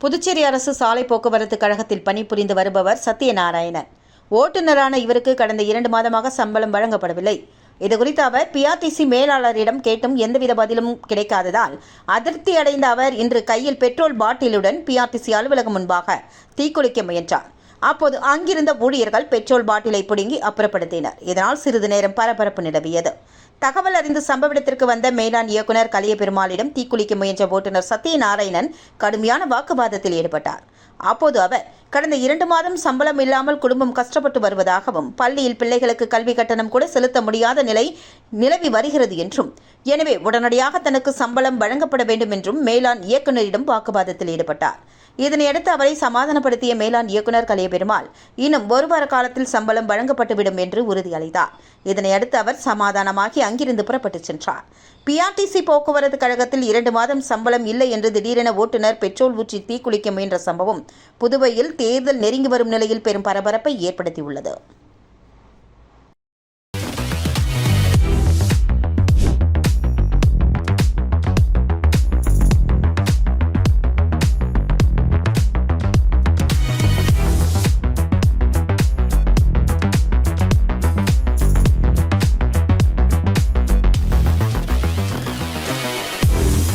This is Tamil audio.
புதுச்சேரி அரசு சாலை போக்குவரத்து கழகத்தில் பணிபுரிந்து வருபவர் சத்யநாராயணன். ஓட்டுநரான இவருக்கு கடந்த 2 மாதமாக சம்பளம் வழங்கப்படவில்லை. இதுகுறித்து அவர் பிஆர்டிசி மேலாளரிடம் கேட்டும் எந்தவித பதிலும் கிடைக்காததால் அதிருப்தி அடைந்த அவர் இன்று கையில் பெட்ரோல் பாட்டிலுடன் பிஆர்டிசி அலுவலகம் முன்பாக தீக்குளிக்க முயன்றார். அப்போது அங்கிருந்த ஊழியர்கள் பெட்ரோல் பாட்டிலை பிடுங்கி அப்புறப்படுத்தினர். இதனால் சிறிது நேரம் பரபரப்பு நிலவியது. தகவல் அறிந்து சம்பவ இடத்திற்கு வந்த மேலாண் இயக்குநர் கலியபெருமாளிடம் தீக்குளிக்க முயன்ற ஓட்டுநர் சத்யநாராயணன் கடுமையான வாக்குவாதத்தில் ஈடுபட்டார். அப்போது அவர் கடந்த 2 மாதம் சம்பளம் இல்லாமல் குடும்பம் கஷ்டப்பட்டு வருவதாகவும், பள்ளியில் பிள்ளைகளுக்கு கல்வி கட்டணம் கூட செலுத்த முடியாத நிலை நிலவி வருகிறது என்றும், எனவே உடனடியாக தனக்கு சம்பளம் வழங்கப்பட வேண்டும் என்றும் மேலாண் இயக்குநரிடம் வாக்குவாதத்தில் ஈடுபட்டார். இதனையடுத்து அவரை சமாதானப்படுத்திய மேலாண் இயக்குநர் கலியபெருமாள் இன்னும் 1 வார காலத்தில் சம்பளம் வழங்கப்பட்டுவிடும் என்று உறுதியளித்தார். இதனையடுத்து அவர் சமாதானமாகி அங்கிருந்து புறப்பட்டுச் சென்றார். பிஆர்டிசி போக்குவரத்து கழகத்தில் 2 மாதம் சம்பளம் இல்லை என்று திடீரென ஓட்டுநர் பெட்ரோல் ஊற்றி தீக்குளிக்க முயன்ற சம்பவம் புதுவையில் தேர்தல் நெருங்கி வரும் நிலையில் பெரும் பரபரப்பை ஏற்படுத்தியுள்ளது.